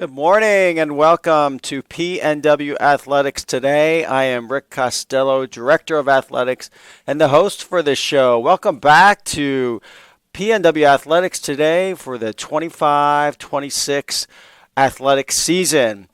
Good morning and welcome to PNW Athletics Today. I am Rick Costello, Director of Athletics and the host for this show. Welcome back to PNW Athletics Today for the 25-26 athletic season.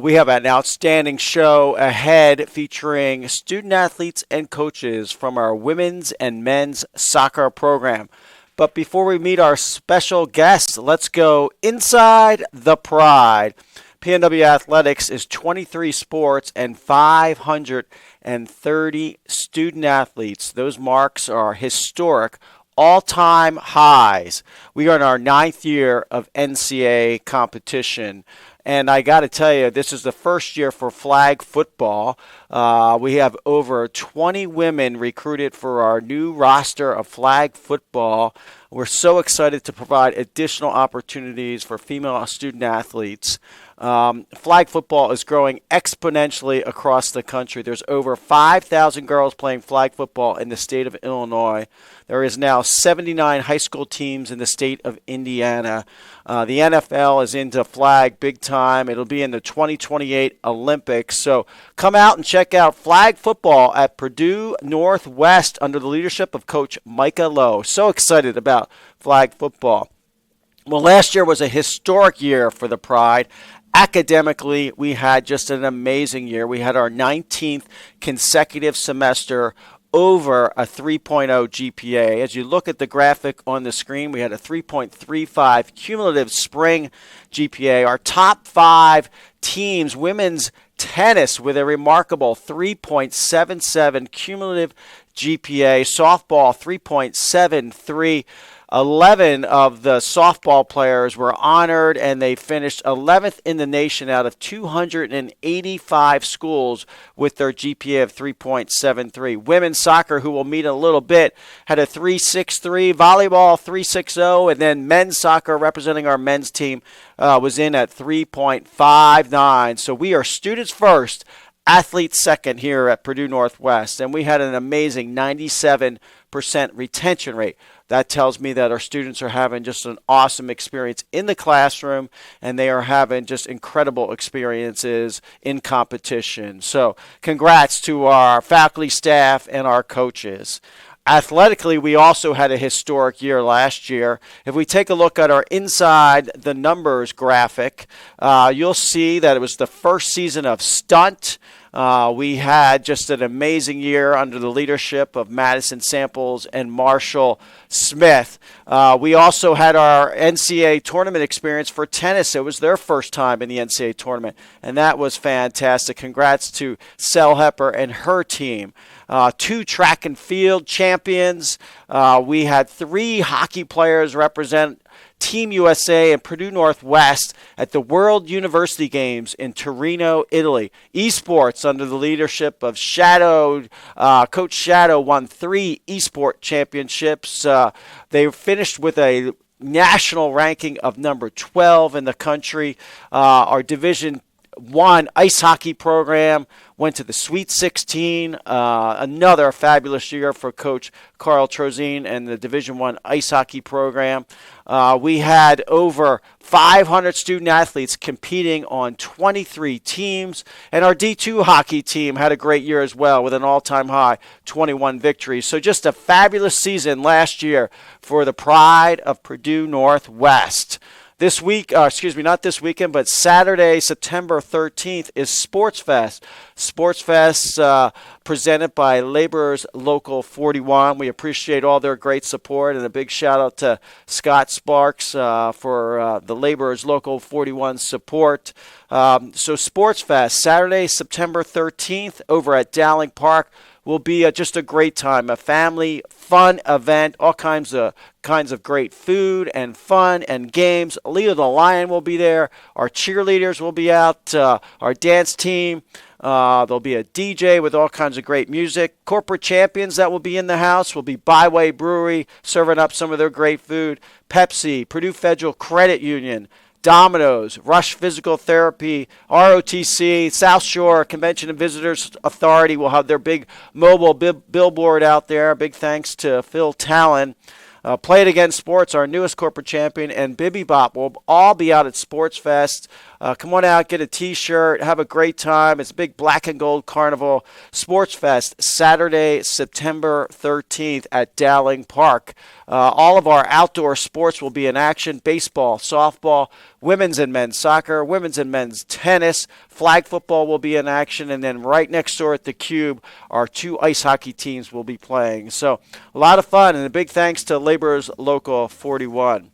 We have an outstanding show ahead featuring student athletes and coaches from our women's and men's soccer program. But before we meet our special guests, let's go inside the Pride. PNW Athletics is 23 sports and 530 student athletes. Those marks are historic, all-time highs. We are in our 9th year of NCAA competition. And I got to tell you, this is the first year for flag football. We have over 20 women recruited for our new roster of flag football. We're so excited to provide additional opportunities for female student athletes. Flag football is growing exponentially across the country. There's over 5,000 girls playing flag football in the state of Illinois. There is now 79 high school teams in the state of Indiana. The NFL is into flag big time. It'll be in the 2028 Olympics. So come out and check out flag football at Purdue Northwest under the leadership of Coach Micah Lowe. So excited about flag football. Well, last year was a historic year for the Pride. Academically, we had just an amazing year. We had our 19th consecutive semester over a 3.0 GPA. As you look at the graphic on the screen, we had a 3.35 cumulative spring GPA. Our top 5 teams, women's tennis with a remarkable 3.77 cumulative GPA, softball 3.73. 11 of the softball players were honored, and they finished 11th in the nation out of 285 schools with their GPA of 3.73. Women's soccer, who we'll meet in a little bit, had a 3.63, volleyball 3.60, and then men's soccer, representing our men's team, was in at 3.59. So we are students first, athletes second here at Purdue Northwest, and we had an amazing 97% retention rate. That tells me that our students are having just an awesome experience in the classroom, and they are having just incredible experiences in competition. So congrats to our faculty, staff, and our coaches. Athletically, we also had a historic year last year. If we take a look at our inside the numbers graphic, you'll see that it was the first season of Stunt. We had just an amazing year under the leadership of Madison Samples and Marshall Smith. We also had our NCAA tournament experience for tennis. It was their first time in the NCAA tournament, and that was fantastic. Congrats to Sel Hepper and her team. 2 track and field champions. We had 3 hockey players represent Team USA and Purdue Northwest at the World University Games in Torino, Italy. Esports, under the leadership of Coach Shadow, won 3 esport championships. They finished with a national ranking of number 12 in the country. Our Division I ice hockey program went to the Sweet 16. Another fabulous year for Coach Carl Trozine and the Division I ice hockey program. We had over 500 student athletes competing on 23 teams, and our D2 hockey team had a great year as well with an all-time high 21 victories. So just a fabulous season last year for the Pride of Purdue Northwest. This week, not this weekend, but Saturday, September 13th is Sports Fest. Sports Fest presented by Laborers Local 41. We appreciate all their great support, and a big shout out to Scott Sparks for the Laborers Local 41 support. So Sports Fest, Saturday, September 13th over at Dowling Park. Will be just a great time, a family fun event, all kinds of great food and fun and games. Leo the Lion will be there. Our cheerleaders will be out. Our dance team. There'll be a DJ with all kinds of great music. Corporate champions that will be in the house will be Byway Brewery, serving up some of their great food. Pepsi, Purdue Federal Credit Union, Domino's, Rush Physical Therapy, ROTC, South Shore Convention and Visitors Authority will have their big mobile billboard out there. Big thanks to Phil Talon. Play It Again Sports, our newest corporate champion, and Bibby Bop will all be out at Sports Fest. Come on out, get a T-shirt, have a great time. It's a big black and gold carnival sports fest Saturday, September 13th at Dowling Park. All of our outdoor sports will be in action: baseball, softball, women's and men's soccer, women's and men's tennis, flag football will be in action, and then right next door at the Cube, our 2 ice hockey teams will be playing. So a lot of fun, and a big thanks to Laborers Local 41.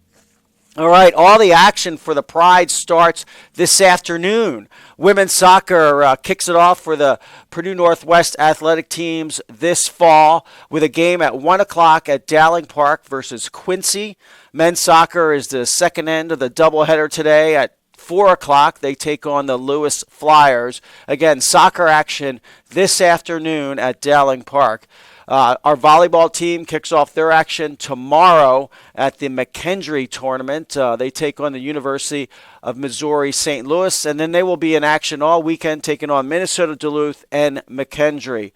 All right, all the action for the Pride starts this afternoon. Women's soccer kicks it off for the Purdue Northwest athletic teams this fall with a game at 1 o'clock at Dowling Park versus Quincy. Men's soccer is the second end of the doubleheader today at 4 o'clock. They take on the Lewis Flyers. Again, soccer action this afternoon at Dowling Park. Our volleyball team kicks off their action tomorrow at the McKendree tournament. They take on the University of Missouri St. Louis, and then they will be in action all weekend, taking on Minnesota Duluth and McKendree.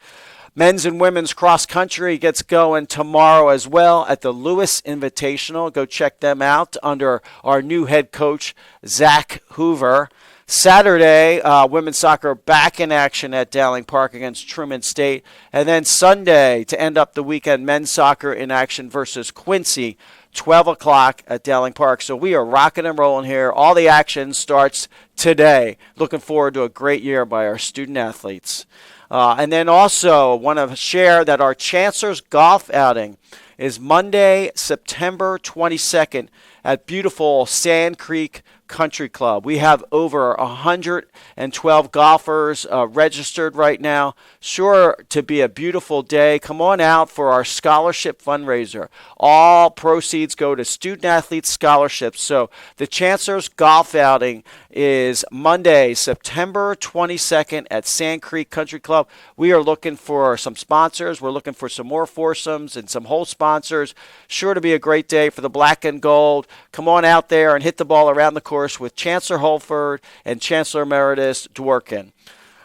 Men's and women's cross country gets going tomorrow as well at the Lewis Invitational. Go check them out under our new head coach, Zach Hoover. Saturday, women's soccer back in action at Dowling Park against Truman State. And then Sunday, to end up the weekend, men's soccer in action versus Quincy, 12 o'clock at Dowling Park. So we are rocking and rolling here. All the action starts today. Looking forward to a great year by our student athletes. And then also want to share that our Chancellor's Golf outing is Monday, September 22nd at beautiful Sand Creek Country Club. We have over 112 golfers registered right now. Sure to be a beautiful day. Come on out for our scholarship fundraiser. All proceeds go to student athletes scholarships. So the Chancellor's Golf outing is Monday, September 22nd at Sand Creek Country Club. We are looking for some sponsors. We're looking for some more foursomes and some whole sponsors. Sure to be a great day for the black and gold. Come on out there and hit the ball around the course with Chancellor Holford and Chancellor Emeritus Dworkin.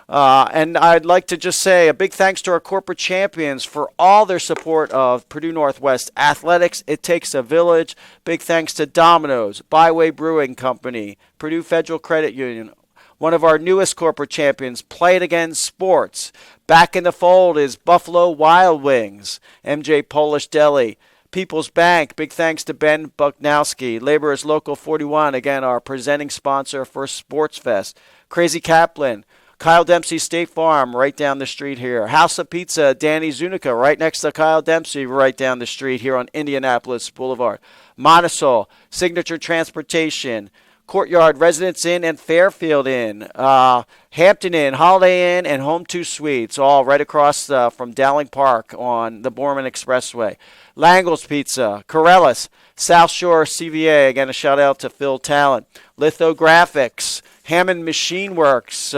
And I'd like to just say a big thanks to our corporate champions for all their support of Purdue Northwest athletics. It takes a village. Big thanks to Domino's, Byway Brewing Company, Purdue Federal Credit Union. One of our newest corporate champions, Play It Again Sports. Back in the fold is Buffalo Wild Wings, MJ Polish Deli, People's Bank. Big thanks to Ben Bucknowski. Laborers Local 41, again, our presenting sponsor for Sports Fest. Crazy Kaplan, Kyle Dempsey State Farm, right down the street here. House of Pizza, Danny Zunica, right next to Kyle Dempsey, right down the street here on Indianapolis Boulevard. Monosol, Signature Transportation, Courtyard Residence Inn and Fairfield Inn, Hampton Inn, Holiday Inn, and Home 2 Suites, all right across from Dowling Park on the Borman Expressway. Langle's Pizza, Corellis, South Shore CVA, again a shout out to Phil Talent. Lithographics, Hammond Machine Works,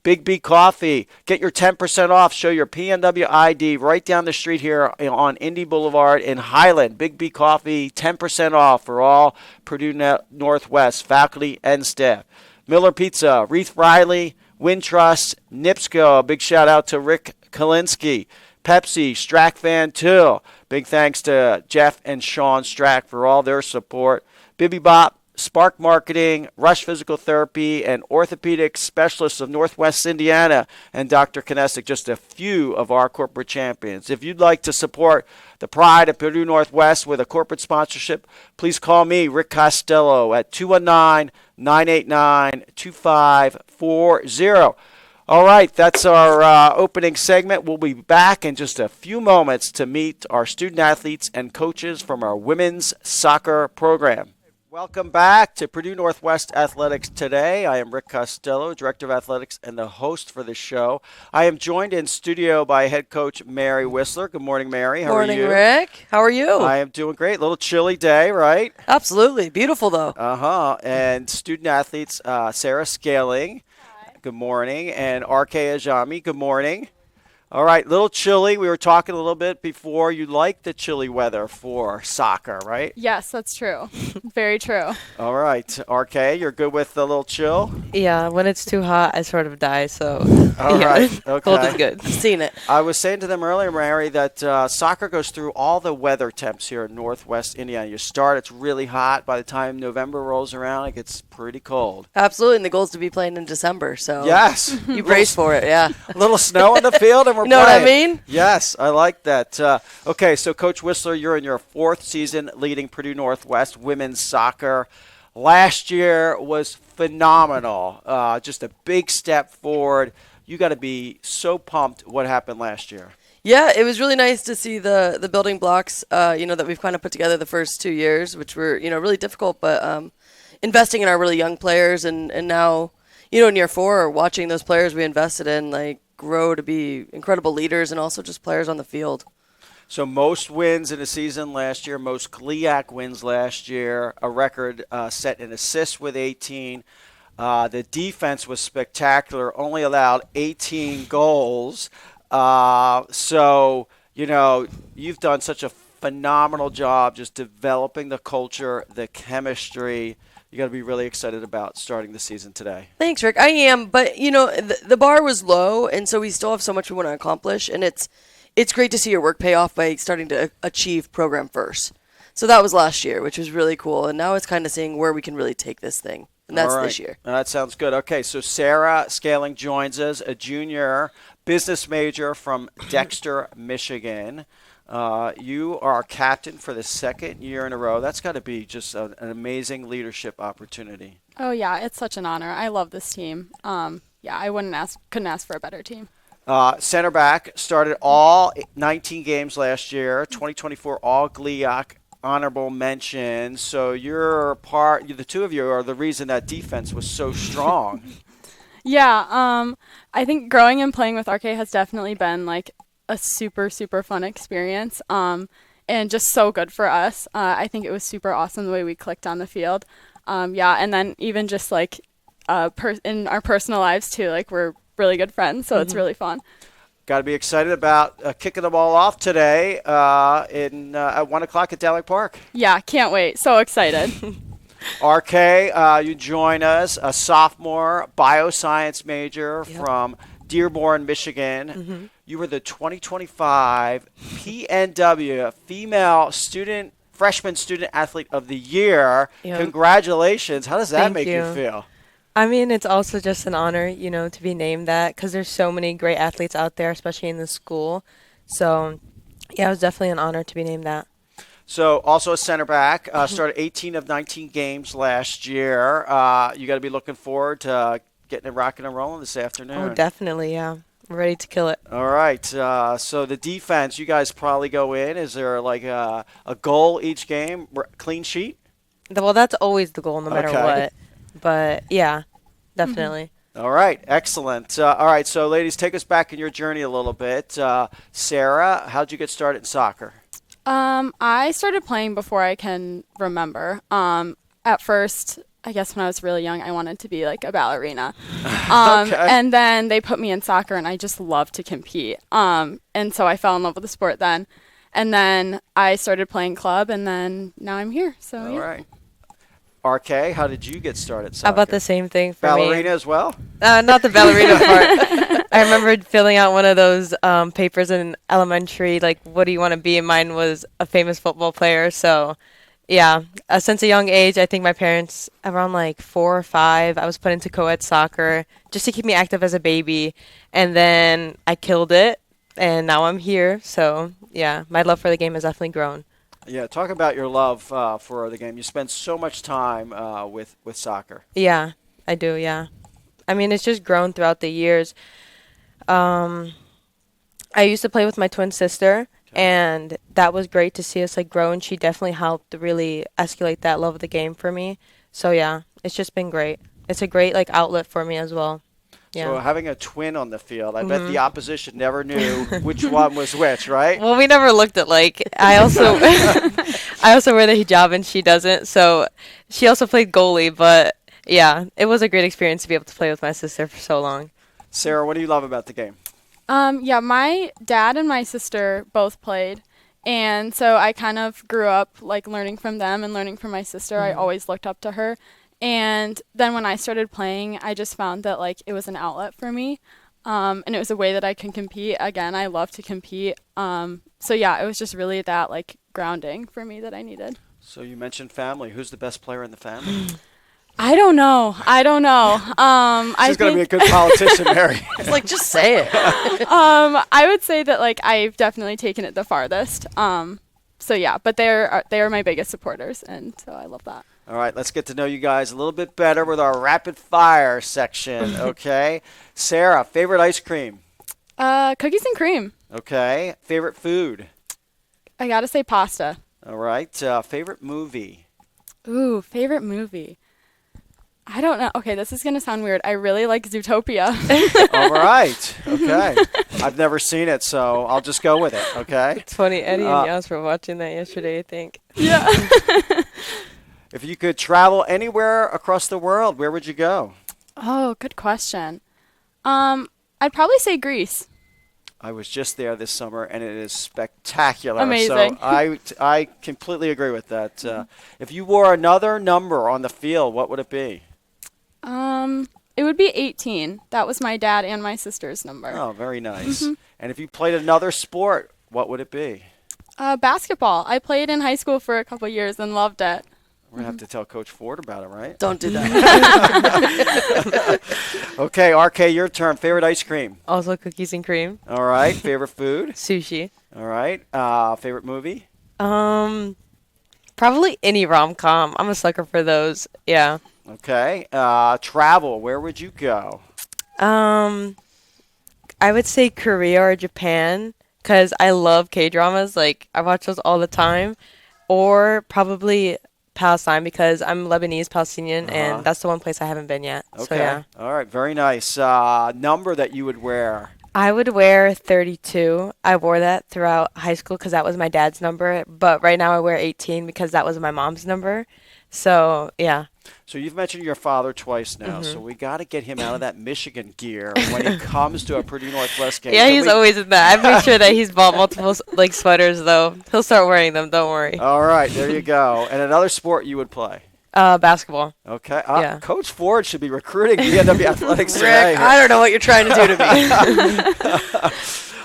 Big B Coffee. Get your 10% off. Show your PNW ID right down the street here on Indy Boulevard in Highland. Big B Coffee, 10% off for all Purdue Northwest faculty and staff. Miller Pizza, Reith Riley, Wintrust, NIPSCO. A big shout out to Rick Kalinsky. Pepsi, Strack Van Til. Big thanks to Jeff and Sean Strack for all their support. Bibby Bop, Spark Marketing, Rush Physical Therapy, and Orthopedic Specialists of Northwest Indiana, and Dr. Kinesic, just a few of our corporate champions. If you'd like to support the pride of Purdue Northwest with a corporate sponsorship, please call me, Rick Costello, at 219-989-2540. All right, that's our opening segment. We'll be back in just a few moments to meet our student athletes and coaches from our women's soccer program. Welcome back to Purdue Northwest Athletics Today. I am Rick Costello, Director of Athletics and the host for the show. I am joined in studio by head coach Mary Whistler. Good morning, Mary. How are you? Morning, Rick. How are you? I am doing great. A little chilly day, right? Absolutely. Beautiful, though. And student athletes, Sarah Scaling. Hi. Good morning. And RK Ajami. Good morning. All right, little chilly. We were talking a little bit before. You like the chilly weather for soccer, right? Yes, that's true. Very true. All right, RK, you're good with the little chill? Yeah, when it's too hot, I sort of die. So, All yeah, right, cold is okay. good. I've seen it. I was saying to them earlier, Mary, that soccer goes through all the weather temps here in Northwest Indiana. You start, it's really hot. By the time November rolls around, it gets pretty cold. Absolutely, and the goal is to be playing in December. So, Yes. you brace for it. Yeah. Little snow on the field, and we're You know what I playing. mean? Yes, I like that. Okay, so Coach Whistler, you're in your fourth season leading Purdue Northwest women's soccer. Last year was phenomenal. Just a big step forward. You got to be so pumped what happened last year. Yeah, it was really nice to see the building blocks, that we've kind of put together the first 2 years, which were, really difficult, but investing in our really young players and now, in year four, watching those players we invested in, like, grow to be incredible leaders and also just players on the field. So most wins in a season last year, most GLIAC wins last year, a record set in assists with 18. The defense was spectacular, only allowed 18 goals. You've done such a phenomenal job just developing the culture, the chemistry. You got to be really excited about starting the season today. Thanks, Rick. I am, but, the bar was low, and so we still have so much we want to accomplish, and it's great to see your work pay off by starting to achieve program first. So that was last year, which was really cool, and now it's kind of seeing where we can really take this thing, and that's All right. this year. That sounds good. Okay, so Sarah Scaling joins us, a junior business major from Dexter, Michigan. You are captain for the second year in a row. That's got to be just an amazing leadership opportunity. Oh yeah, it's such an honor. I love this team. I couldn't ask for a better team. Center back, started all 19 games last year, 2024 all GLIAC honorable mention. So the two of you are the reason that defense was so strong. Yeah, I think growing and playing with RK has definitely been like a super, super fun experience. And just so good for us. I think it was super awesome the way we clicked on the field. And then even just like in our personal lives too, like we're really good friends, so it's really fun. Got to be excited about kicking the ball off today at 1 o'clock at Dalek Park. Yeah, can't wait. So excited. RK, you join us, a sophomore bioscience major from Dearborn, Michigan. You were the 2025 PNW Female Freshman Student Athlete of the Year. Yep. Congratulations. How does that Thank make you you. feel? I mean, it's also just an honor, to be named that because there's so many great athletes out there, especially in the school. So, yeah, it was definitely an honor to be named that. So also a center back, started 18 of 19 games last year. You got to be looking forward to getting it rocking and rolling this afternoon. Oh, definitely, yeah. I'm ready to kill it. All right. So the defense, you guys probably go in. Is there like a goal each game, clean sheet? Well, that's always the goal no matter Okay. what. But, yeah, definitely. All right. Excellent. All right. So, ladies, take us back in your journey a little bit. Sarah, how'd you get started in soccer? I started playing before I can remember. At first, I guess when I was really young, I wanted to be like a ballerina. Okay. And then they put me in soccer, and I just loved to compete. And so I fell in love with the sport then. And then I started playing club, and then now I'm here. So All yeah. right. RK, how did you get started soccer? How about the same thing for me? Ballerina as well? Not the ballerina part. I remember filling out one of those papers in elementary, like, what do you want to be? And mine was a famous football player. So, yeah, since a young age, I think my parents, around like 4 or 5, I was put into co-ed soccer just to keep me active as a baby. And then I killed it, and now I'm here. So, yeah, my love for the game has definitely grown. Yeah, talk about your love for the game. You spend so much time with soccer. Yeah, I do, yeah. I mean, it's just grown throughout the years. I used to play with my twin sister, and that was great to see us like grow, and she definitely helped really escalate that love of the game for me. So yeah, it's just been great. It's a great like outlet for me as well. Yeah. So having a twin on the field, I bet the opposition never knew which one was which, right? Well, we never looked at like I also I also wear the hijab and she doesn't. So she also played goalie, but yeah, it was a great experience to be able to play with my sister for so long. Sarah, what do you love about the game? Yeah, my dad and my sister both played. And so I kind of grew up like learning from them and learning from my sister. I always looked up to her. And then when I started playing, I just found that like it was an outlet for me. And it was a way that I can compete. Again, I love to compete. So yeah, it was just really that like grounding for me that I needed. So you mentioned family. Who's the best player in the family? I don't know. She's going to be a good politician, Mary. It's like, just say it. I would say that like I've definitely taken it the farthest. So yeah, but they are my biggest supporters, and so I love that. All right, let's get to know you guys a little bit better with our rapid fire section, okay? Sarah, favorite ice cream? Cookies and cream. Okay. Favorite food? I gotta say pasta. All right. Favorite movie? Ooh, favorite movie. I don't know. Okay, this is gonna sound weird. I really like Zootopia. All right. Okay. I've never seen it, so I'll just go with it, okay? It's funny, Eddie and Yas were watching that yesterday, I think. Yeah. If you could travel anywhere across the world, where would you go? Oh, good question. I'd probably say Greece. I was just there this summer, and it is spectacular. Amazing. So I completely agree with that. If you wore another number on the field, what would it be? It would be 18. That was my dad and my sister's number. Oh, very nice. And if you played another sport, what would it be? Basketball. I played in high school for a couple years and loved it. We're going to have to tell Coach Ford about it, right? Don't do that. Okay, RK, your turn. Favorite ice cream? Also cookies and cream. All right. Favorite food? Sushi. All right. Favorite movie? Probably any rom-com. I'm a sucker for those. Yeah. Okay. Travel. Where would you go? I would say Korea or Japan because I love K-dramas. Like, I watch those all the time. Or probably Palestine because I'm Lebanese Palestinian, and that's the one place I haven't been yet. Okay. So, yeah. All right. Very nice. Number that you would wear? I would wear 32. I wore that throughout high school because that was my dad's number. But right now I wear 18 because that was my mom's number. So, yeah. So you've mentioned your father twice now, so we got to get him out of that Michigan gear when he comes to a Purdue Northwest game. Yeah, Can he's we- always in that. I've made sure that he's bought multiple like sweaters, though. He'll start wearing them. Don't worry. All right, there you go. And another sport you would play? Basketball. Okay. Yeah. Coach Ford should be recruiting PNW Athletics Today. Rick, I don't know what you're trying to do to me.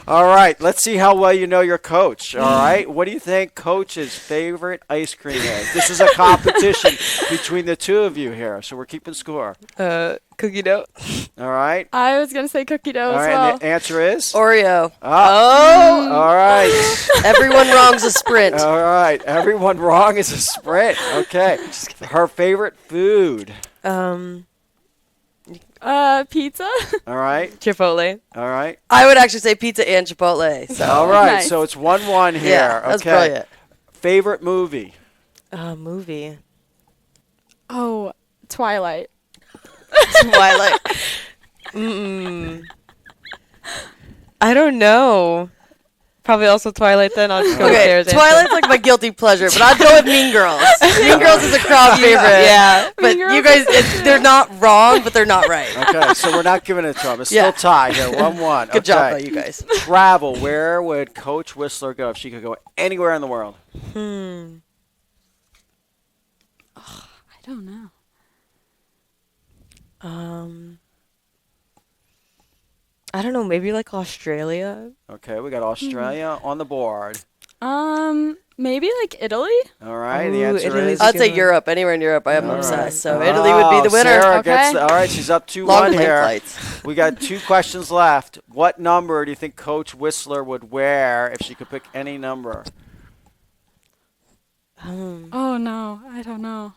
All right, let's see how well you know your coach. All right, what do you think Coach's favorite ice cream is? This is a competition between the two of you here, so we're keeping score. Cookie dough. All right. I was going to say cookie dough All as right, well. and the answer is? Oreo. Oh. All right. Everyone wrong's a sprint. All right. Everyone wrong is a sprint. Okay. Her favorite food. Pizza. All right. Chipotle. All right. I would actually say pizza and Chipotle. So. All right. Nice. So it's 1-1 here. Yeah, that's okay. brilliant. Favorite movie. Movie. Oh, Twilight. Twilight. I don't know. Probably also Twilight then. I'll just go with Okay, Sarah's answer. Twilight's like my guilty pleasure, but I'd go with Mean Girls. Mean Girls is a crowd favorite. Yeah. But Mean Girls you guys, is they're not wrong, but they're not right. Okay. So we're not giving it to him. It's Yeah. still tied here. 1-1. Good job, Okay. though, you guys. Travel. Where would Coach Whistler go if she could go anywhere in the world? I don't know. I don't know. Maybe like Australia. Okay. We got Australia on the board. Maybe like Italy. All right. The Ooh, answer Italy's is. a I'd good say one. Europe. Anywhere in Europe, I am All obsessed. right. So Italy would be the winner. Sarah Okay. gets all right, she's up 2-1 Long plane here. flights. We got 2 questions left. What number do you think Coach Whistler would wear if she could pick any number? Oh no, I don't know.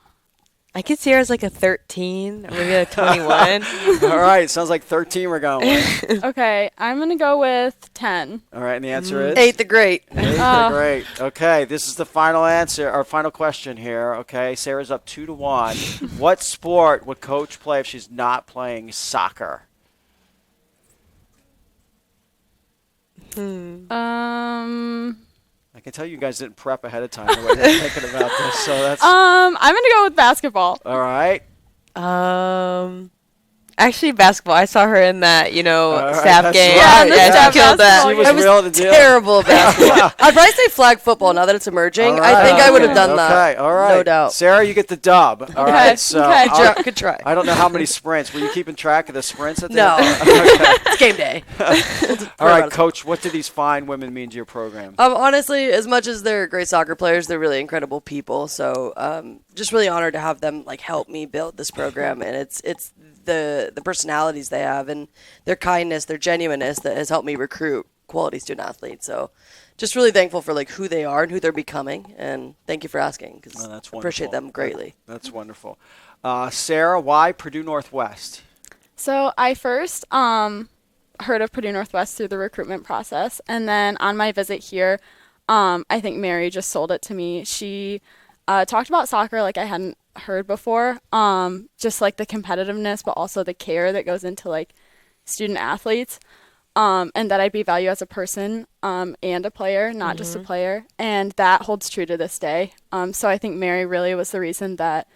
I could see her as like a 13 or maybe a 21. All right, sounds like 13 we're going with. Okay, I'm gonna go with 10. All right, and the answer is? 8 the Great. Great. Okay, this is the final answer, or final question here. Okay, Sarah's up 2-1. What sport would Coach play if she's not playing soccer? I can tell you guys didn't prep ahead of time the way you're thinking about this, so that's I'm gonna go with basketball. all right. Actually, basketball. I saw her in that, All right, staff that's game. right. Yeah, the Yeah. staff She killed that. basketball She was I was real to deal. terrible at basketball. I'd probably say flag football now that it's emerging. All I think right. I would have done that. Okay, all right. No doubt. Sarah, you get the dub. All Okay, right, so okay. Good try. I don't know how many sprints. Were you keeping track of the sprints at the No. end? Okay. It's game day. All right, Coach, what do these fine women mean to your program? Honestly, as much as they're great soccer players, they're really incredible people. So just really honored to have them help me build this program, and it's the personalities they have and their kindness, their genuineness that has helped me recruit quality student athletes. So just really thankful for who they are and who they're becoming, and thank you for asking because Oh, that's I appreciate wonderful. them greatly. That's wonderful. Sarah, why Purdue Northwest? So I first heard of Purdue Northwest through the recruitment process, and then on my visit here, I think Mary just sold it to me. She talked about soccer like I hadn't heard before, just the competitiveness, but also the care that goes into student athletes, and that I'd be valued as a person and a player, not just a player, and that holds true to this day. So I think Mary really was the reason that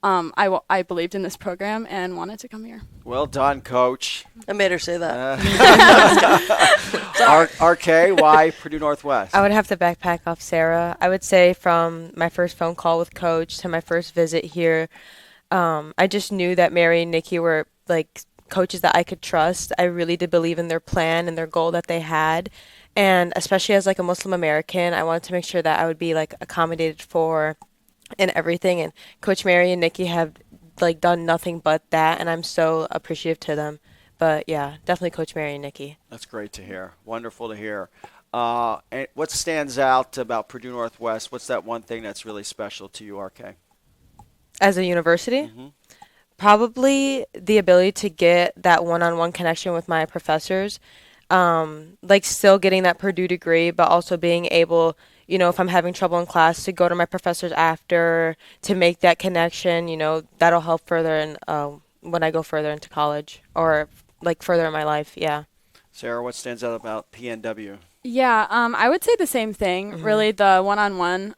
I believed in this program and wanted to come here. Well done, Coach. I made her say that. RK, why Purdue Northwest? I would have to backpack off Sarah. I would say from my first phone call with Coach to my first visit here, I just knew that Mary and Nikki were coaches that I could trust. I really did believe in their plan and their goal that they had. And especially as a Muslim American, I wanted to make sure that I would be accommodated for and everything. And Coach Mary and Nikki have done nothing but that, and I'm so appreciative to them. But yeah, definitely Coach Mary and Nikki. That's great to hear. Wonderful to hear. And what stands out about Purdue Northwest? What's that one thing that's really special to you, RK? As a university, probably the ability to get that one-on-one connection with my professors. Still getting that Purdue degree, but also being able, if I'm having trouble in class, to go to my professors after to make that connection. That'll help further when I go further into college or further in my life. Yeah. Sarah, what stands out about PNW? Yeah, I would say the same thing, really, the one-on-one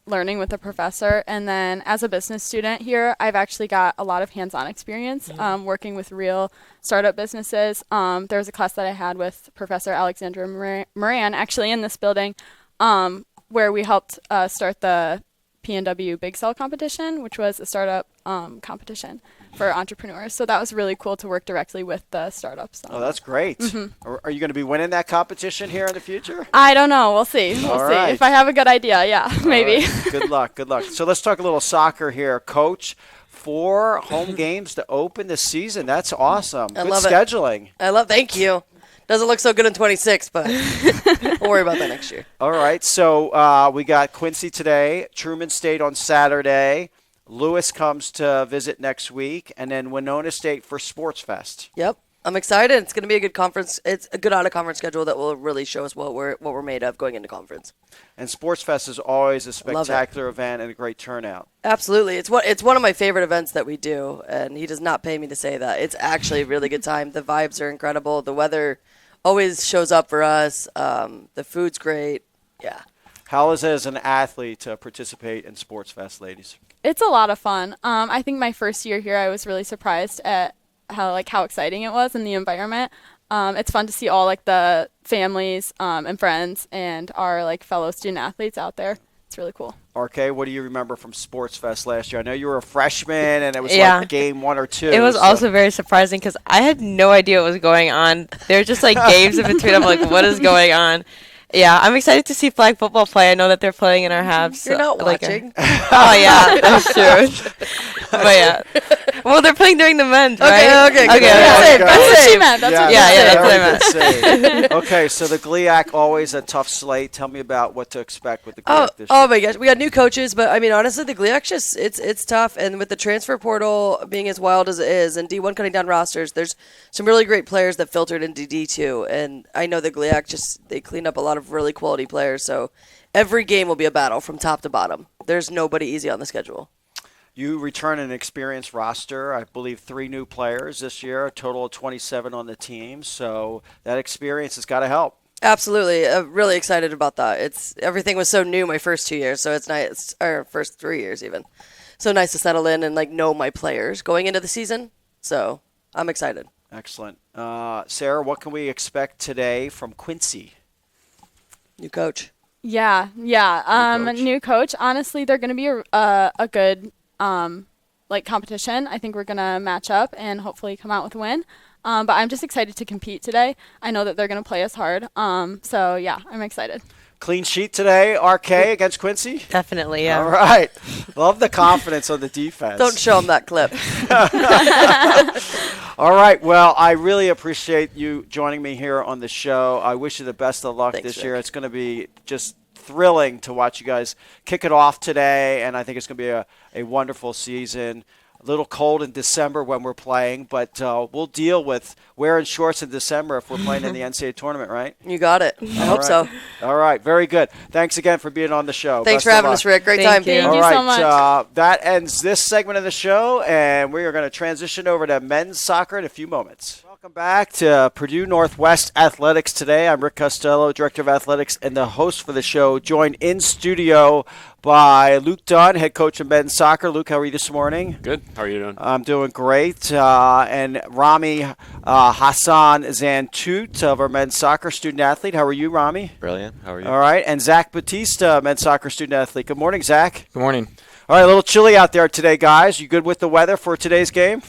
learning with the professor. And then as a business student here, I've actually got a lot of hands-on experience working with real startup businesses. There was a class that I had with Professor Alexandra Moran, actually in this building, where we helped start the PNW Big Sell competition, which was a startup competition for entrepreneurs. So that was really cool to work directly with the startups. Oh, that's great. Are you going to be winning that competition here in the future? I don't know. We'll see. We'll All see. right. If I have a good idea, yeah, maybe. All right. Good luck. Good luck. So let's talk a little soccer here. Coach, 4 home games to open the season. That's awesome. I Good love it. scheduling. Thank you. Doesn't look so good in 26, but we'll worry about that next year. All right. So we got Quincy today, Truman State on Saturday. Lewis comes to visit next week, and then Winona State for Sports Fest. Yep. I'm excited. It's going to be a good conference. It's a good out-of-conference schedule that will really show us what we're made of going into conference. And Sports Fest is always a Love it. spectacular event and a great turnout. Absolutely. It's one of my favorite events that we do, and he does not pay me to say that. It's actually a really good time. The vibes are incredible. The weather always shows up for us. The food's great. Yeah. How is it as an athlete to participate in Sports Fest, ladies? It's a lot of fun. I think my first year here, I was really surprised at how exciting it was in the environment. It's fun to see all the families and friends and our fellow student athletes out there. It's really cool. RK, what do you remember from Sports Fest last year? I know you were a freshman, and it was Yeah. game 1 or 2. It was so- also very surprising because I had no idea what was going on. There were just games in between. I'm what is going on? Yeah, I'm excited to see flag football play. I know that they're playing in our halves. You're not watching. Oh, yeah, that's true. But yeah. Well, they're playing during the men's, right? Okay. There That's we it. go. That's what she meant. That's what she Yeah, meant. that's what I Very good save. Okay, so the GLIAC, always a tough slate. Tell me about what to expect with the GLIAC this year. Oh my gosh, we got new coaches, but I mean honestly, the GLIAC just it's tough, and with the transfer portal being as wild as it is, and D1 cutting down rosters, there's some really great players that filtered into D2, and I know the GLIAC they cleaned up a lot of really quality players, so every game will be a battle from top to bottom. There's nobody easy on the schedule. You return an experienced roster. I believe 3 new players this year, a total of 27 on the team. So that experience has got to help. Absolutely, really excited about that. Everything was so new my first 2 years, so it's nice. Or first 3 years even. So nice to settle in and know my players going into the season. So I'm excited. Excellent. Sarah, what can we expect today from Quincy? New coach. Yeah. coach. New coach. Honestly, they're going to be a good competition. I think we're going to match up and hopefully come out with a win. But I'm just excited to compete today. I know that they're going to play us hard. So yeah, I'm excited. Clean sheet today, RK against Quincy? Definitely, yeah. All right. Love the confidence on the defense. Don't show them that clip. All right. Well, I really appreciate you joining me here on the show. I wish you the best of luck Thanks, this year. Rick. It's going to be just thrilling to watch you guys kick it off today, and I think it's going to be a wonderful season. A little cold in December when we're playing, but we'll deal with wearing shorts in December if we're playing in the NCAA tournament, right? You got it. I hope right. so. All right. Very good. Thanks again for being on the show. Thanks Best for of having luck. us, Rick. Great Thank time. you. Thank All you right, so much. that ends this segment of the show, and we are going to transition over to men's soccer in a few moments. Welcome back to Purdue Northwest Athletics Today. I'm Rick Costello, Director of Athletics, and the host for the show, joined in studio by Luke Dunn, head coach of men's soccer. Luke, how are you this morning? Good. How are you doing? I'm doing great. And Rami Hassan Zantut of our men's soccer student athlete. How are you, Rami? Brilliant. How are you? All right. And Zach Batista, men's soccer student athlete. Good morning, Zach. Good morning. All right, a little chilly out there today, guys. You good with the weather for today's game?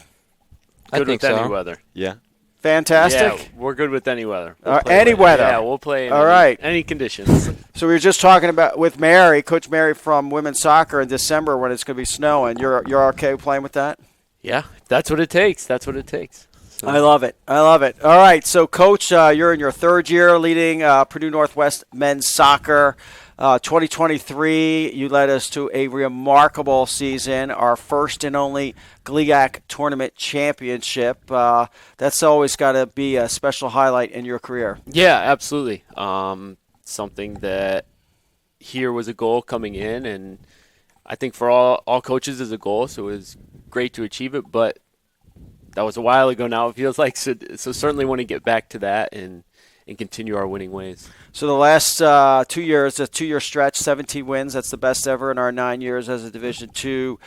I Good think with so. any weather. Yeah. Fantastic. Yeah, we're good with any weather. Any any weather. Yeah, we'll play in All right. any conditions. So we were just talking about with Mary, Coach Mary from women's soccer in December when it's going to be snowing. You're okay playing with that? Yeah, that's what it takes. That's what it takes. So, I love it. All right, so Coach, you're in your third year leading Purdue Northwest men's soccer. 2023, you led us to a remarkable season, our first and only GLIAC tournament championship. That's always got to be a special highlight in your career. yeah, absolutely. Something that here was a goal coming in, and I think for all coaches is a goal, so it was great to achieve it, but that was a while ago now, it feels like. So certainly want to get back to that and continue our winning ways. So the last 2 years, a 2-year stretch, 17 wins. That's the best ever in our 9 years as a Division II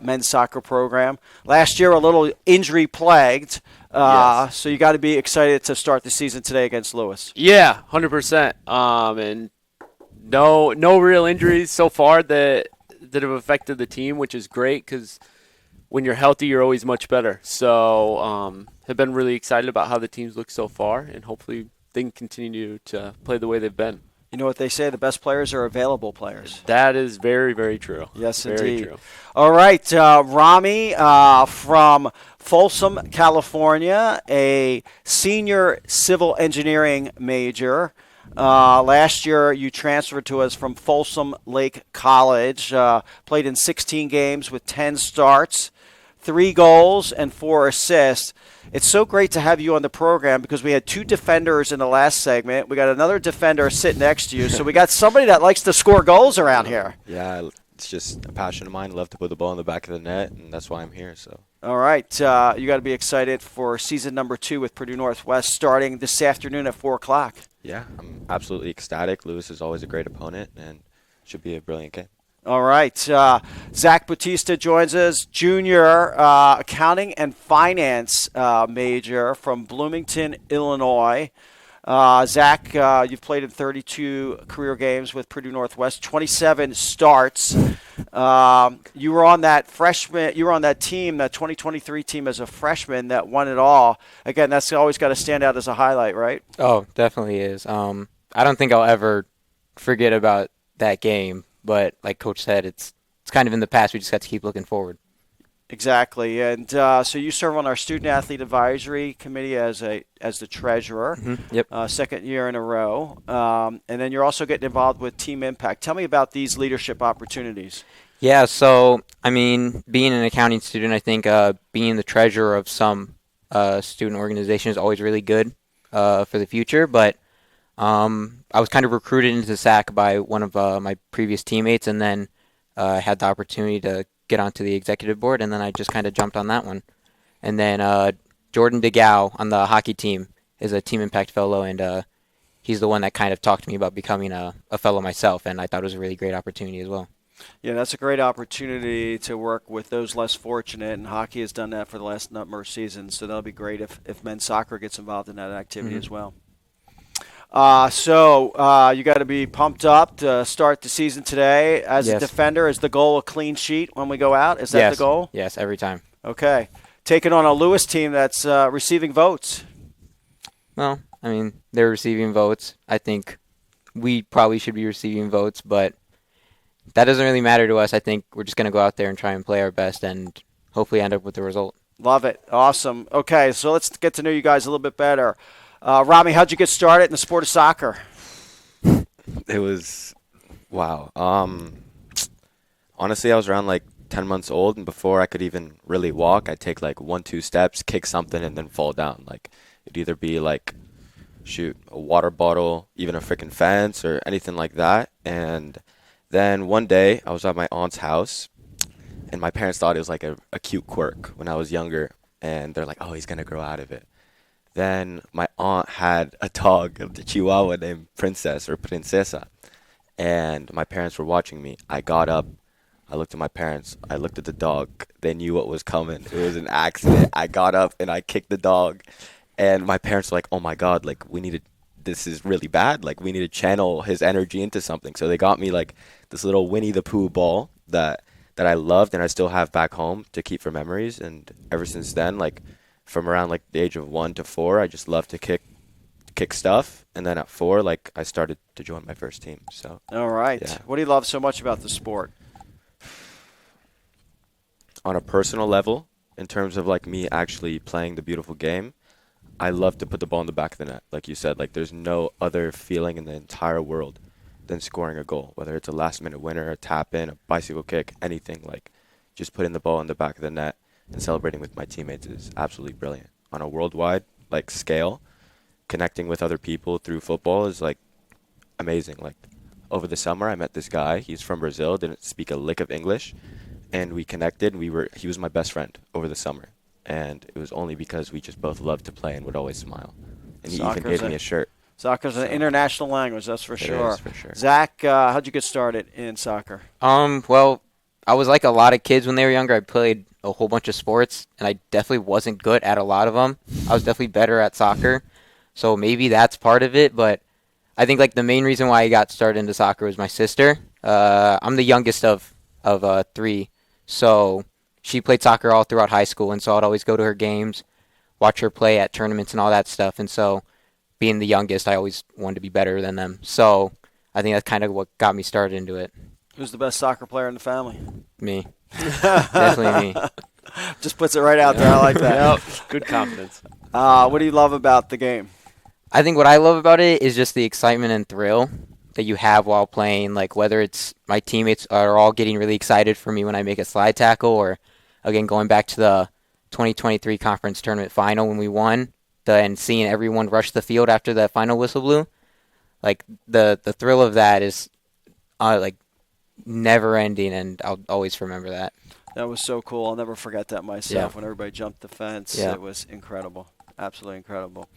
men's soccer program. Last year, a little injury plagued. Yes. So you got to be excited to start the season today against Lewis. Yeah, 100%. And no real injuries so far that have affected the team, which is great because when you're healthy, you're always much better. So have been really excited about how the teams look so far, and hopefully they can continue to play the way they've been. You know what they say, the best players are available players. That is very, very true. Yes, very indeed. true. All right, Rami from Folsom, California, a senior civil engineering major. Last year, you transferred to us from Folsom Lake College, played in 16 games with 10 starts, 3 goals, and 4 assists. It's so great to have you on the program because we had 2 defenders in the last segment. We got another defender sitting next to you, so we got somebody that likes to score goals around here. Yeah, it's just a passion of mine. Love to put the ball in the back of the net, and that's why I'm here. So. All right, you got to be excited for season number 2 with Purdue Northwest starting this afternoon at 4 o'clock. Yeah, I'm absolutely ecstatic. Lewis is always a great opponent, and should be a brilliant game. All right. Zach Batista joins us, junior accounting and finance major from Bloomington, Illinois. Zach, you've played in 32 career games with Purdue Northwest, 27 starts. You were on that team, that 2023 team as a freshman that won it all. Again, that's always got to stand out as a highlight, right? Oh, definitely is. I don't think I'll ever forget about that game. But like Coach said, it's kind of in the past. We just got to keep looking forward. Exactly, and so you serve on our student athlete advisory committee as the treasurer. Mm-hmm. Yep. Second year in a row, and then you're also getting involved with Team Impact. Tell me about these leadership opportunities. Yeah. So I mean, being an accounting student, I think being the treasurer of some student organization is always really good for the future. But I was kind of recruited into SAC by one of my previous teammates, and then I had the opportunity to get onto the executive board, and then I just kind of jumped on that one. And then Jordan DeGao on the hockey team is a Team Impact fellow, and he's the one that kind of talked to me about becoming a fellow myself, and I thought it was a really great opportunity as well. Yeah, that's a great opportunity to work with those less fortunate, and hockey has done that for the last number of seasons. So that'll be great if men's soccer gets involved in that activity as well. So you got to be pumped up to start the season today. As a Yes. defender, is the goal a clean sheet when we go out? Is that Yes. the goal? Yes, every time. Okay. Taking on a Lewis team that's receiving votes. Well, I mean, they're receiving votes. I think we probably should be receiving votes, but that doesn't really matter to us. I think we're just going to go out there and try and play our best and hopefully end up with the result. Love it. Awesome. Okay, so let's get to know you guys a little bit better. Rami, how'd you get started in the sport of soccer? It was, wow. Honestly, I was around like 10 months old, and before I could even really walk, I'd take like 1, 2 steps, kick something, and then fall down. Like, it'd either be like, shoot, a water bottle, even a freaking fence, or anything like that. And then one day, I was at my aunt's house, and my parents thought it was like a cute quirk when I was younger, and they're like, oh, he's going to grow out of it. Then my aunt had a dog, a Chihuahua named Princess or Princesa, and my parents were watching me. I got up, I looked at my parents, I looked at the dog. They knew what was coming. It was an accident. I got up and I kicked the dog, and my parents were like, oh my God, like this is really bad. Like we need to channel his energy into something. So they got me like this little Winnie the Pooh ball that I loved and I still have back home to keep for memories. And ever since then, like from around like the age of 1 to 4, I just love to kick stuff. And then at 4, like I started to join my first team. So All right. Yeah. What do you love so much about the sport? on a personal level, in terms of like me actually playing the beautiful game, I love to put the ball in the back of the net. Like you said, like there's no other feeling in the entire world than scoring a goal, whether it's a last minute winner, a tap in, a bicycle kick, anything. Like just putting the ball in the back of the net and celebrating with my teammates is absolutely brilliant. On a worldwide like scale, connecting with other people through football is like amazing. Like over the summer, I met this guy. He's from Brazil, didn't speak a lick of English, and we connected. He was my best friend over the summer, and it was only because we just both loved to play and would always smile. And he even Soccer's gave me a shirt. Soccer's an international language, that's for sure. is, for sure. Zach, how'd you get started in soccer? Well, I was like a lot of kids when they were younger. I played a whole bunch of sports, and I definitely wasn't good at a lot of them. I was definitely better at soccer, so maybe that's part of it. But I think like the main reason why I got started into soccer was my sister. I'm the youngest of 3, so she played soccer all throughout high school, and so I'd always go to her games, watch her play at tournaments and all that stuff. And so being the youngest, I always wanted to be better than them. So I think that's kind of what got me started into it. Who's the best soccer player in the family? Me. Definitely me. Just puts it right out there. I like that. Yep. Good confidence. What do you love about the game? I think what I love about it is just the excitement and thrill that you have while playing. Like whether it's my teammates are all getting really excited for me when I make a slide tackle, or again going back to the 2023 conference tournament final when we won, and seeing everyone rush the field after the final whistle blew. Like the thrill of that is like never ending, and I'll always remember that. That was so cool. I'll never forget that myself when everybody jumped the fence. Yeah. It was incredible. Absolutely incredible.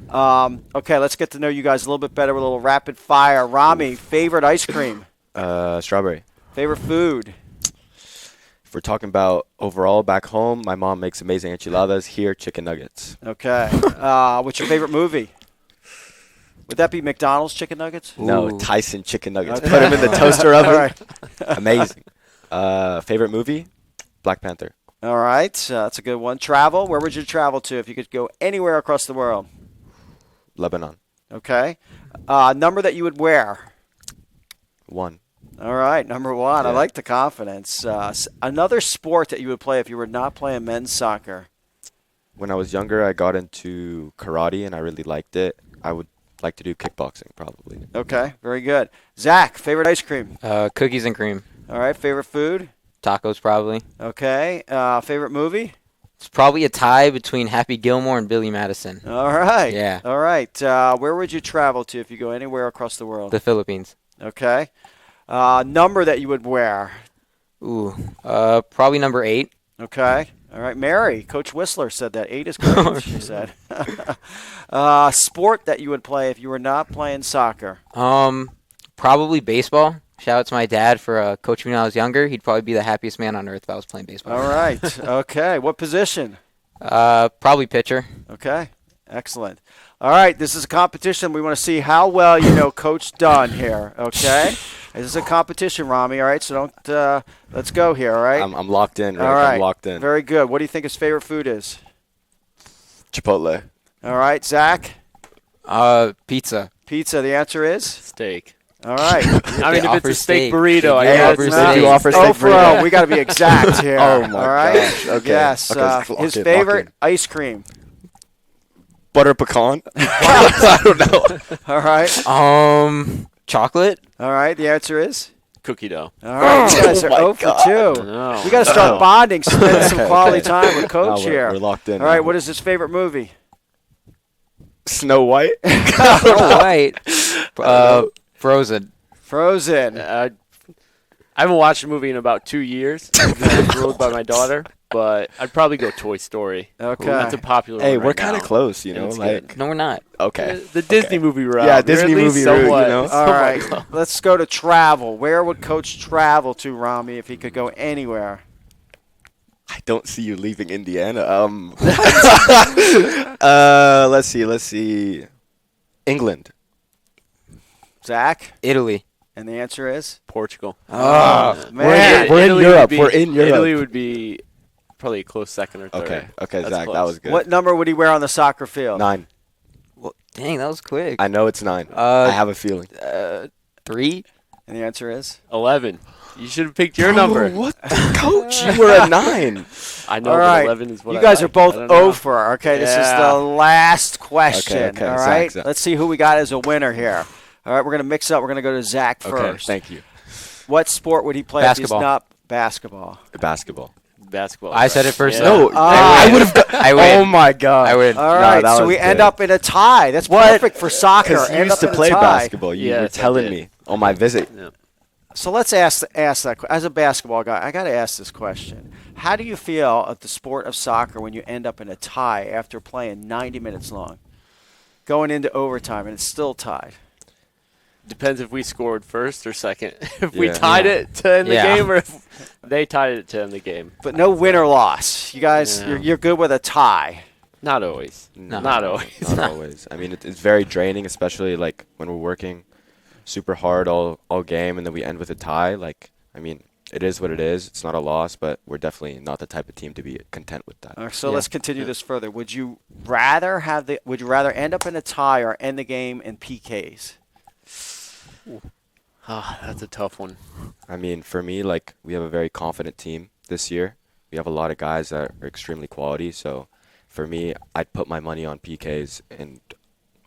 Okay, let's get to know you guys a little bit better with a little rapid fire. Rami, favorite ice cream? Strawberry. Favorite food? If we're talking about overall back home, my mom makes amazing enchiladas. Here, chicken nuggets. Okay. What's your favorite movie? Would that be McDonald's chicken nuggets? No, Ooh. Tyson chicken nuggets. Okay. Put them in the toaster oven. All right. Amazing. Favorite movie? Black Panther. All right. That's a good one. Travel. Where would you travel to if you could go anywhere across the world? Lebanon. Okay. Number that you would wear? 1. All right. Number 1. I Yeah. like the confidence. Another sport that you would play if you were not playing men's soccer? When I was younger, I got into karate, and I really liked it. I would like to do kickboxing, probably. Okay. Very good. Zach, favorite ice cream? Cookies and cream. All right. Favorite food? Tacos probably. Okay. Favorite movie? It's probably a tie between Happy Gilmore and Billy Madison. All right. Yeah. All right. Where would you travel to if you go anywhere across the world? The Philippines. Okay. Number that you would wear? Ooh. Probably number 8. Okay. All right. Mary, Coach Whistler said that 8 is great, she said. Sport that you would play if you were not playing soccer? Probably baseball, shout out to my dad for coaching me when I was younger. He'd probably be the happiest man on earth if I was playing baseball. All right. Okay. What position? Probably pitcher. Okay. Excellent. All right. This is a competition. We want to see how well you know Coach Dunn here. Okay. This is a competition, Rami. All right. So don't. Let's go here. All right. I'm locked in. Rick. All right. I'm locked in. Very good. What do you think his favorite food is? Chipotle. All right. Zach. Pizza. Pizza. The answer is. Steak. All right. I mean, if it's offer a steak steak. burrito, I They guess. offer it's steak. They do offer steak For burrito. we got to be exact here. Oh, my All right. gosh. Okay. Yes. Okay, lock His in, lock favorite in. ice cream. Butter pecan. I don't know. All right. Chocolate. All right. The answer is. Cookie dough. All right. You guys are my 0 for God. 2. No. We got to start bonding, spend some Okay, quality okay. time with Coach No, here. we're locked in. All right. now. What is his favorite movie? Snow White? Oh, right. Frozen. Frozen. I haven't watched a movie in about 2 years. I was ruled by my daughter, but I'd probably go Toy Story. Okay. That's a popular Hey, one we're right kind of now. close, you And know? it's Like, good. No, we're not. okay. The Disney movie route. Yeah, We're Disney at least movie route, you somewhat- know? All somewhat right. close. Let's go to travel. Where would Coach travel to, Rami, if he could go anywhere? I don't see you leaving Indiana. Let's see. England. Zach? Italy. And the answer is? Portugal. Man. We're in Italy Europe. would be- We're in Europe. Italy would be probably a close second or third. Okay, That's Zach, close. that was good. What number would he wear on the soccer field? 9. Well, dang, that was quick. I know it's 9. I have a feeling. 3. And the answer is? 11. You should have picked your number. What? Coach, you were a 9. I know, All but right. 11 is what You I guys like. are both I don't know. 0 for. Okay, this is Yeah. the last question. Okay, all Zach, right? Zach. Let's see who we got as a winner here. All right, we're going to mix up. We're going to go to Zach Okay, first. thank you. What sport would he play Basketball. if he's not basketball? Basketball. Basketball. I said it first. Yeah. No, I would have. I Oh win. my God. I win. All No, right, that so was we end good. up in a tie. That's perfect for soccer. Because you End used up to in a play tie. basketball. You Yes, were I telling did. me on my visit. Yeah. So let's ask that. As a basketball guy, I got to ask this question. How do you feel at the sport of soccer when you end up in a tie after playing 90 minutes long, going into overtime, and it's still tied? Depends if we scored first or second. If we Yeah. tied it to end the Yeah. game or if they tied it to end the game. But no win or loss. You guys, Yeah. you're good with a tie. Not always. No. Not always. Not always. I mean, it's very draining, especially like when we're working super hard all game, and then we end with a tie. Like, I mean, it is what it is. It's not a loss, but we're definitely not the type of team to be content with that. All right, so Yeah. let's continue this further. Would you rather end up in a tie or end the game in PKs? That's a tough one. I mean, for me, like, we have a very confident team this year. We have a lot of guys that are extremely quality. So, for me, I'd put my money on PKs, and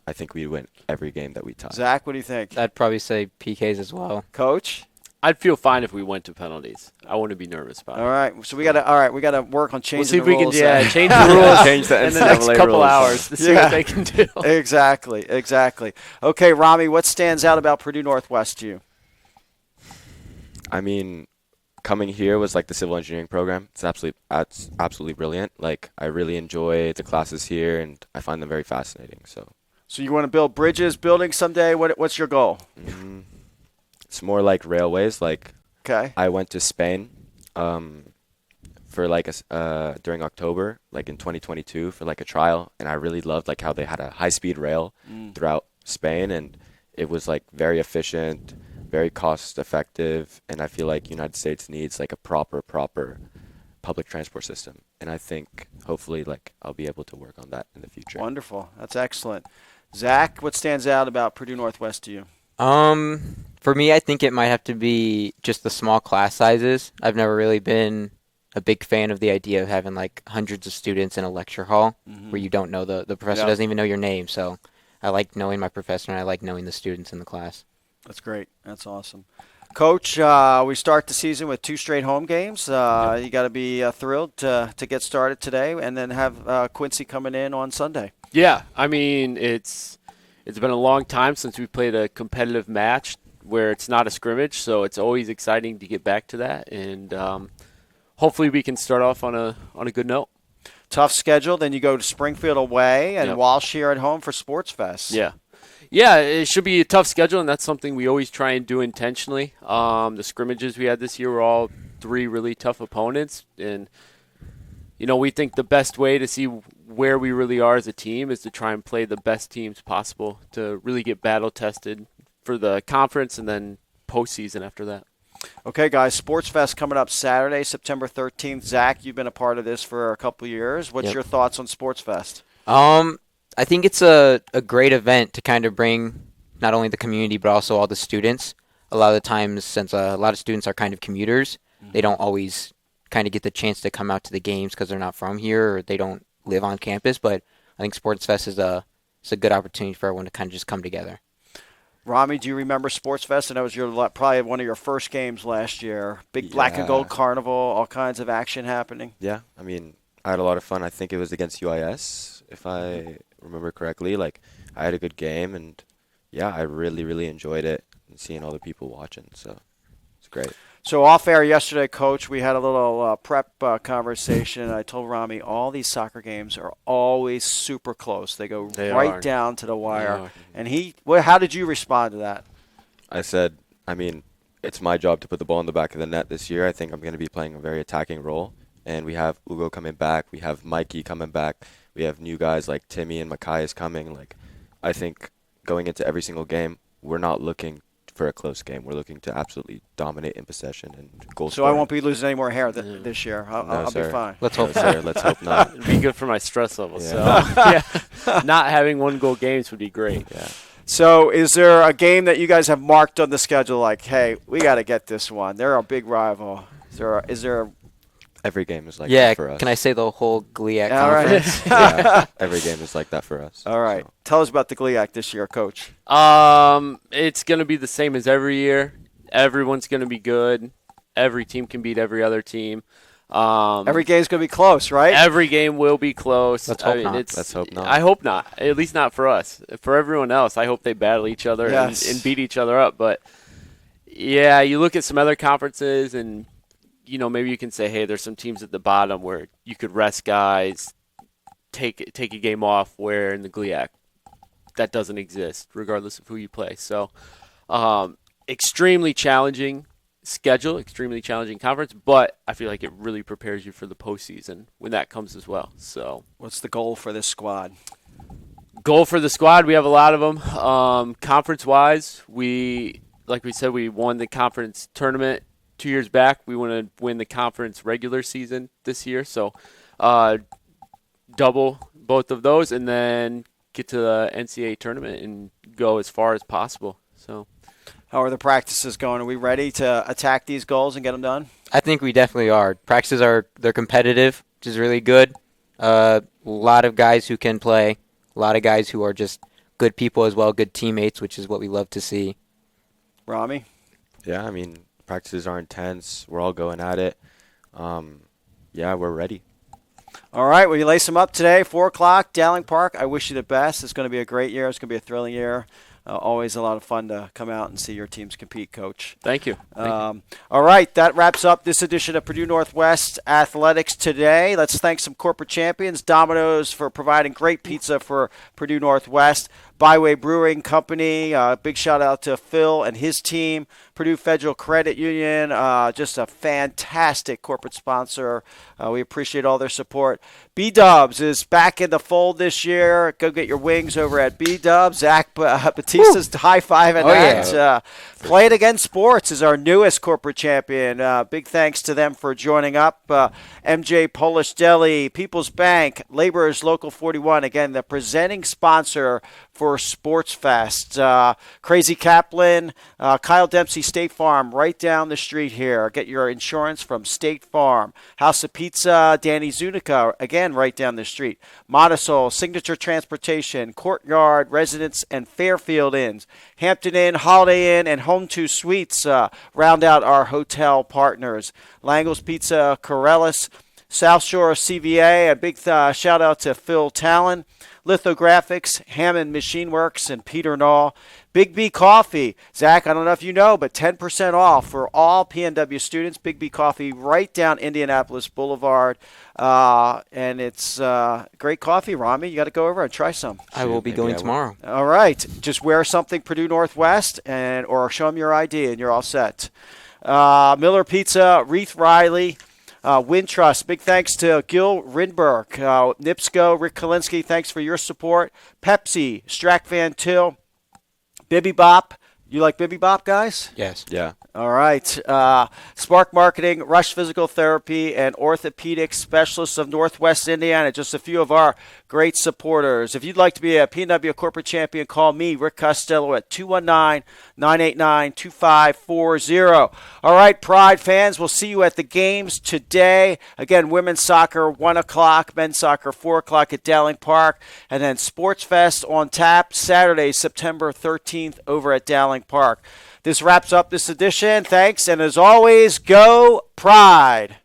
I think we'd win every game that we tie. Zach, what do you think? I'd probably say PKs as well. Coach? I'd feel fine if we went to penalties. I wouldn't be nervous about All it. right, so we gotta work on changing We'll see if the we can rules then. change the rules Change the in the next NCAA couple rules. hours to see Yeah. what they can do. Exactly. Okay, Rami, what stands out about Purdue Northwest to you? I mean, coming here was like the civil engineering program. It's absolutely brilliant. Like, I really enjoy the classes here, and I find them very fascinating. So So you want to build bridges, buildings someday? What's your goal? it's more like railways. Like, Okay. I went to Spain for like during October, like in 2022, for like a trial, and I really loved like how they had a high-speed rail throughout Spain, and it was like very efficient, very cost-effective, and I feel like United States needs like a proper public transport system, and I think hopefully like I'll be able to work on that in the future. Wonderful. That's excellent. Zach, what stands out about Purdue Northwest to you? For me, I think it might have to be just the small class sizes. I've never really been a big fan of the idea of having like hundreds of students in a lecture hall where you don't know the professor Yeah. doesn't even know your name. So I like knowing my professor and I like knowing the students in the class. That's great. That's awesome. Coach, we start the season with 2 straight home games. You got to be thrilled to get started today and then have Quincy coming in on Sunday. Yeah, I mean, it's been a long time since we played a competitive match where it's not a scrimmage, so it's always exciting to get back to that, and hopefully we can start off on a good note. Tough schedule. Then you go to Springfield away and Yep. Walsh here at home for Sports Fest. Yeah. Yeah, it should be a tough schedule, and that's something we always try and do intentionally. The scrimmages we had this year were all 3 really tough opponents, and we think the best way to see where we really are as a team is to try and play the best teams possible to really get battle tested for the conference and then postseason after that. Okay, guys, Sports Fest coming up Saturday, September 13th. Zach, you've been a part of this for a couple of years. What's your thoughts on Sports Fest? I think it's a great event to kind of bring not only the community but also all the students. A lot of the times, since a lot of students are kind of commuters, they don't always kind of get the chance to come out to the games because they're not from here or they don't live on campus. But I think Sports Fest is a good opportunity for everyone to kind of just come together. Rami, do you remember Sports Fest? And that was probably one of your first games last year. Big black and gold carnival, all kinds of action happening. Yeah, I mean, I had a lot of fun. I think it was against UIS, if I remember correctly. Like, I had a good game, and yeah, I really, really enjoyed it and seeing all the people watching. So it's great. So off air yesterday, Coach, we had a little prep conversation. I told Rami all these soccer games are always super close. They go right down to the wire. And how did you respond to that? I said, I mean, it's my job to put the ball in the back of the net this year. I think I'm going to be playing a very attacking role. And we have Ugo coming back. We have Mikey coming back. We have new guys like Timmy and Makai coming. Like, I think going into every single game, we're not looking for a close game. We're looking to absolutely dominate in possession and goal So scoring. I won't be losing any more hair this year. I'll be fine. Let's hope so. Let's hope not. It'd be good for my stress level. Yeah. So, not having 1-goal games would be great. Yeah. So is there a game that you guys have marked on the schedule like, hey, we got to get this one? They're a big rival. Is there Every game is like that for us. Can I say the whole GLIAC All right. conference? Yeah, every game is like that for us. All right. So. Tell us about the GLIAC this year, Coach. It's going to be the same as every year. Everyone's going to be good. Every team can beat every other team. Every game's going to be close, right? Every game will be close. Let's hope not. Let's hope not. I hope not. At least not for us. For everyone else, I hope they battle each other and beat each other up. But, yeah, you look at some other conferences and, maybe you can say, hey, there's some teams at the bottom where you could rest guys, take a game off, where in the GLIAC that doesn't exist, regardless of who you play. So, extremely challenging schedule, extremely challenging conference, but I feel like it really prepares you for the postseason when that comes as well. So, what's the goal for this squad? Goal for the squad, we have a lot of them. Conference-wise, like we said, we won the conference tournament 2 years back. We want to win the conference regular season this year. So, double both of those and then get to the NCAA tournament and go as far as possible. So, how are the practices going? Are we ready to attack these goals and get them done? I think we definitely are. Practices they're competitive, which is really good. A lot of guys who can play, a lot of guys who are just good people as well, good teammates, which is what we love to see. Rami? Yeah, I mean, practices are intense. We're all going at it. Yeah, we're ready. All right, well, you lace them up today, 4 o'clock, Dowling Park. I wish you the best. It's going to be a great year. It's going to be a thrilling year. Always a lot of fun to come out and see your teams compete, Coach. Thank you. All right, that wraps up this edition of Purdue Northwest Athletics Today. Let's thank some corporate champions, Domino's, for providing great pizza for Purdue Northwest, Byway Brewing Company, big shout out to Phil and his team, Purdue Federal Credit Union, just a fantastic corporate sponsor. We appreciate all their support. B-Dubs is back in the fold this year. Go get your wings over at B-Dubs. Zach Batista's high-fiving that. Yeah. Play It Again Sports is our newest corporate champion. Big thanks to them for joining up. MJ Polish Deli, People's Bank, Laborers Local 41, again, the presenting sponsor for Sports Fest. Crazy Kaplan, Kyle Dempsey State Farm, right down the street here. Get your insurance from State Farm. House of Pizza, Danny Zunica, again, right down the street. Modisol, Signature Transportation, Courtyard, Residence, and Fairfield Inns. Hampton Inn, Holiday Inn, and Home 2 Suites round out our hotel partners. Langle's Pizza, Corellis, South Shore CVA, a big shout out to Phil Talon. Lithographics, Hammond Machine Works, and Peter Knoll. Big B Coffee. Zach, I don't know if you know, but 10% off for all PNW students. Big B Coffee right down Indianapolis Boulevard. And it's great coffee, Rami. You got to go over and try some. I will be going tomorrow. All right. Just wear something Purdue Northwest or show them your ID and you're all set. Miller Pizza, Reith Riley, Wintrust. Big thanks to Gil Rindberg, NIPSCO, Rick Kalinsky. Thanks for your support. Pepsi, Strack Van Til, Bibby Bop. You like Bibby Bop, guys? Yes. Yeah. All right. Spark Marketing, Rush Physical Therapy, and Orthopedic Specialists of Northwest Indiana. Just a few of our great supporters. If you'd like to be a PNW corporate champion, call me, Rick Costello, at 219-989-2540. All right, Pride fans, we'll see you at the games today. Again, women's soccer, 1 o'clock, men's soccer, 4 o'clock at Dowling Park, and then Sports Fest on tap Saturday, September 13th over at Dowling Park. This wraps up this edition. Thanks, and as always, go Pride.